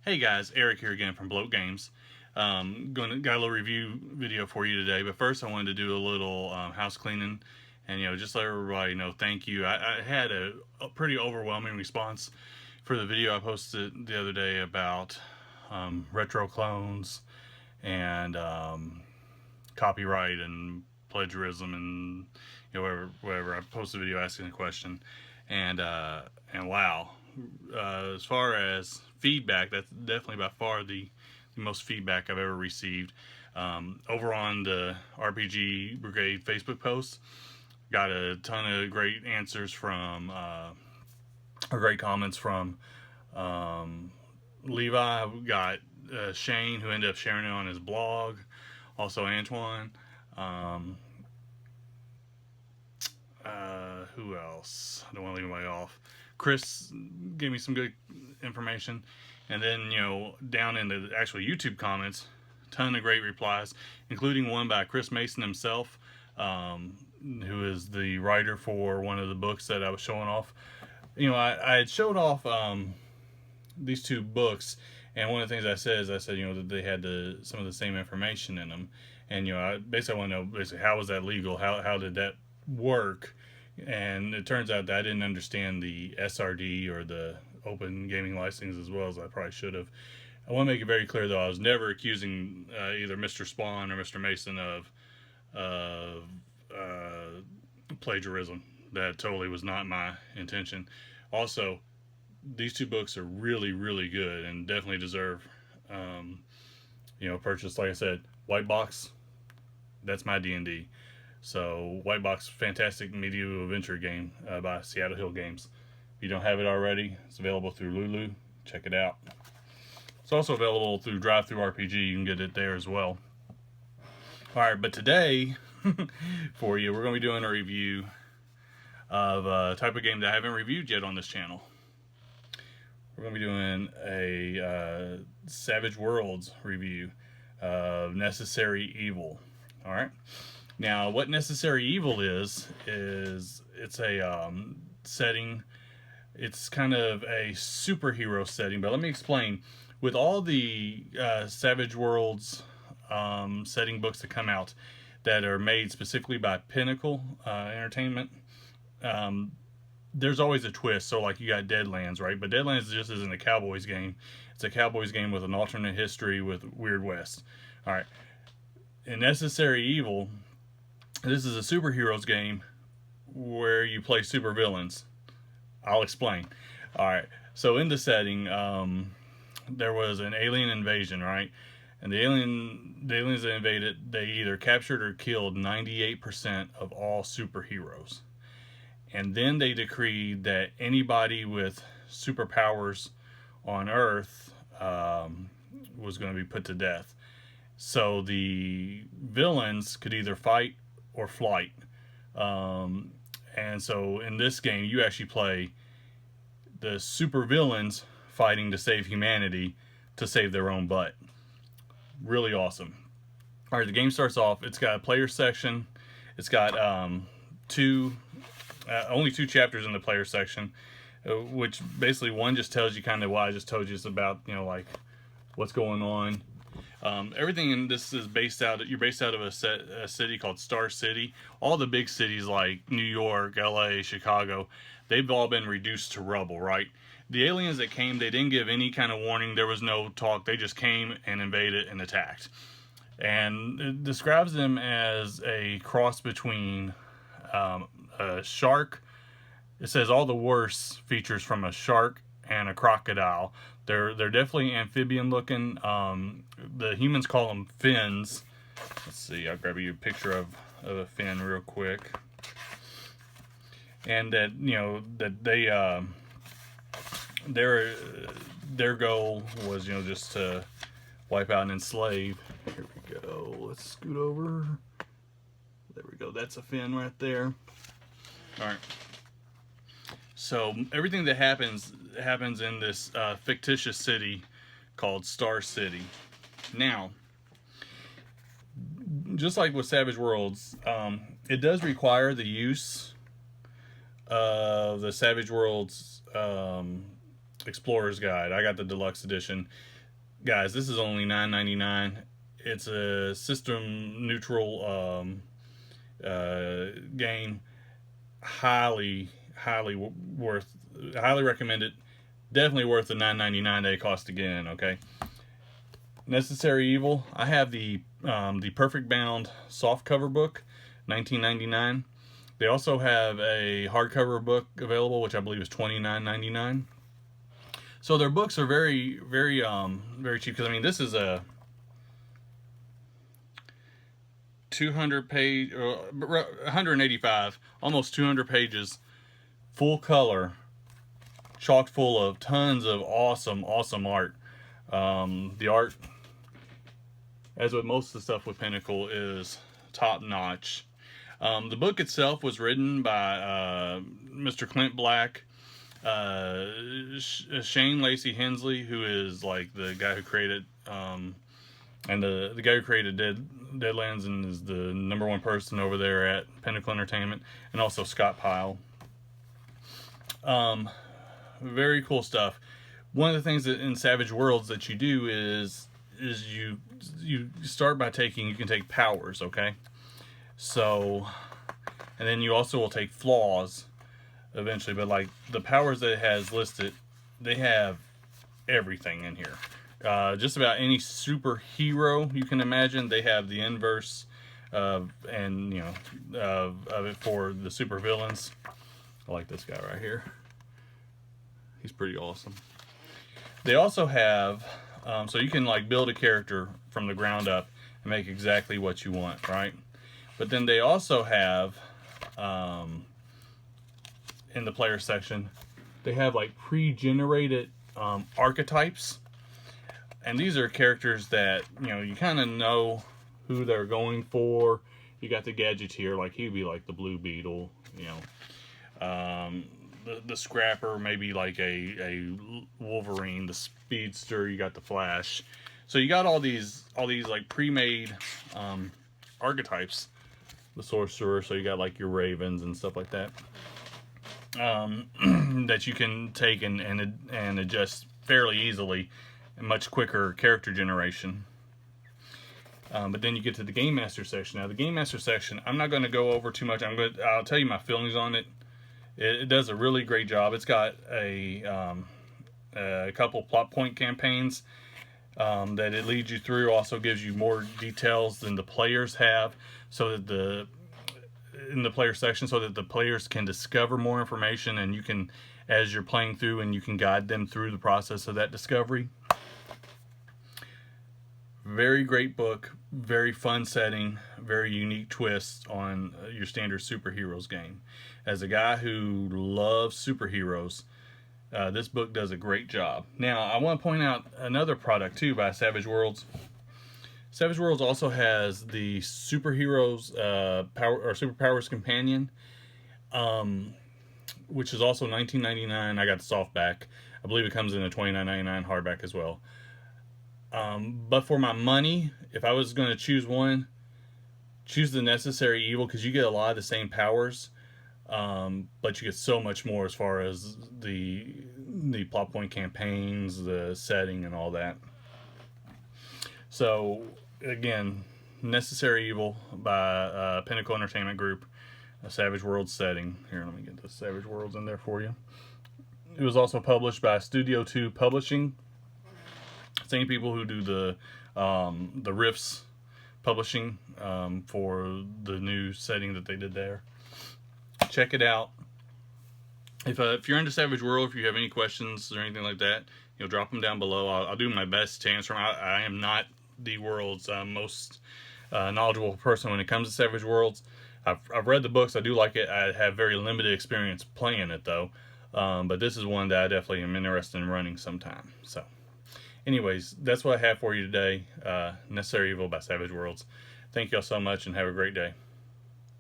Hey guys, Eric here again from Bloat Games. Got a little review video for you today, but first I wanted to do a little house cleaning, and just let everybody know thank you. I had a pretty overwhelming response for the video I posted the other day about retro clones and copyright and plagiarism and whatever. I posted a video asking a question, and wow, as far as feedback, that's definitely by far the most feedback I've ever received. Over on the RPG Brigade Facebook post, got a ton of great answers from, or great comments from Levi. We got Shane, who ended up sharing it on his blog. Also Antoine. Who else? I don't want to leave anybody off. Chris gave me some good information. And then, down in the actual YouTube comments, ton of great replies, including one by Chris Mason himself, who is the writer for one of the books that I was showing off. I had showed off these two books, and one of the things I said is that they had some of the same information in them. And, I basically want to know, how was that legal? How did that work? And it turns out that I didn't understand the SRD or the open gaming license as well as I probably should have. I want to make it very clear, though, I was never accusing either Mr. Spawn or Mr. Mason of plagiarism. That totally was not my intention. Also, these two books are really, really good and definitely deserve, purchase. Like I said, White Box, that's my D&D. So, White Box, fantastic medieval adventure game by Seattle Hill Games. If you don't have it already, it's available through Lulu. Check it out. It's also available through DriveThruRPG. You can get it there as well. Alright, but today, for you, we're going to be doing a review of a type of game that I haven't reviewed yet on this channel. We're going to be doing a Savage Worlds review of Necessary Evil. Alright? Now, what Necessary Evil is it's a setting. It's kind of a superhero setting, but let me explain. With all the Savage Worlds setting books that come out that are made specifically by Pinnacle Entertainment, there's always a twist. So, like, you got Deadlands, right? But Deadlands just isn't a Cowboys game. It's a Cowboys game with an alternate history with Weird West. All right. In Necessary Evil, this is a superheroes game where you play supervillains. I'll explain. Alright, so in the setting, there was an alien invasion, right? And the aliens that invaded, they either captured or killed 98% of all superheroes. And then they decreed that anybody with superpowers on Earth was going to be put to death. So the villains could either fight or flight. And so in this game, you actually play the super villains fighting to save humanity, to save their own butt. Really awesome. All right, the game starts off. It's got a player section. It's got only two chapters in the player section, which basically one just tells you kind of what I just told you. It's about like what's going on. Everything in this is you're based out of a city called Star City. All the big cities like New York, LA, Chicago, they've all been reduced to rubble, right? The aliens that came, they didn't give any kind of warning. There was no talk. They just came and invaded and attacked. And it describes them as a cross between a shark. It says all the worst features from a shark and a crocodile. They're definitely amphibian looking. The humans call them fins. Let's see, I'll grab you a picture of a fin real quick. And that that they their goal was just to wipe out and enslave. Here we go. Let's scoot over. There we go. That's a fin right there. All right. So everything that happens in this fictitious city called Star City. Now, just like with Savage Worlds, it does require the use of the Savage Worlds Explorer's Guide. I got the deluxe edition. guys, this is only $9.99. It's a system neutral game. Highly worth, highly recommended. Definitely worth the $9.99 they cost to get in. Okay. Necessary Evil. I have the Perfect Bound softcover book, $19.99. They also have a hardcover book available, which I believe is $29.99. So their books are very cheap. Because I mean, this is a 200 page, 185, almost 200 pages, full color, chock full of tons of awesome art. The art, as with most of the stuff with Pinnacle, is top notch. The book itself was written by Mr. Clint Black, Shane Lacey Hensley, who is like the guy who created, and the guy who created Deadlands and is the #1 person over there at Pinnacle Entertainment, and also Scott Pyle. Very cool stuff. One of the things that in Savage Worlds that you do is you start by you can take powers, okay? So, and then you also will take flaws eventually, but like the powers that it has listed, they have everything in here. Just about any superhero you can imagine, they have the inverse of, and you know, of it for the super villains. I like this guy right here. He's pretty awesome. They also have, so you can like build a character from the ground up and make exactly what you want, right? But then they also have, in the player section, they have like pre-generated archetypes. And these are characters that, you know, you kind of know who they're going for. You got the Gadgeteer, like he'd be like the Blue Beetle, you know. The Scrapper, maybe like a Wolverine. The Speedster, you got the Flash. So you got all these like pre-made archetypes. The Sorcerer, so you got like your Ravens and stuff like that. That you can take and adjust fairly easily, and much quicker character generation. But then you get to the Game Master section. Now the Game Master section, I'm not going to go over too much. I'll tell you my feelings on it. It does a really great job. It's got a couple plot point campaigns that it leads you through. Also gives you more details than the players have, so that in the player section, so that the players can discover more information, and you can, as you're playing through, and you can guide them through the process of that discovery. Very great book, very fun setting, very unique twist on your standard superheroes game. As a guy who loves superheroes, this book does a great job. Now, I want to point out another product too by Savage Worlds. Savage Worlds also has the Superheroes Superpowers Companion, which is also $19.99. I got the softback. I believe it comes in a $29.99 hardback as well. But for my money, if I was going to choose one, choose the Necessary Evil, because you get a lot of the same powers, but you get so much more as far as the plot point campaigns, the setting, and all that. So again, Necessary Evil by Pinnacle Entertainment Group, a Savage Worlds setting. Here, let me get the Savage Worlds in there for you. It was also published by Studio 2 Publishing. Same people who do the Rifts publishing for the new setting that they did there. Check it out. If you're into Savage World, if you have any questions or anything like that, you know, drop them down below. I'll do my best to answer them. I am not the world's most knowledgeable person when it comes to Savage Worlds. I've read the books. I do like it. I have very limited experience playing it though, but this is one that I definitely am interested in running sometime. So anyways, that's what I have for you today. Necessary Evil by Savage Worlds. Thank y'all so much and have a great day.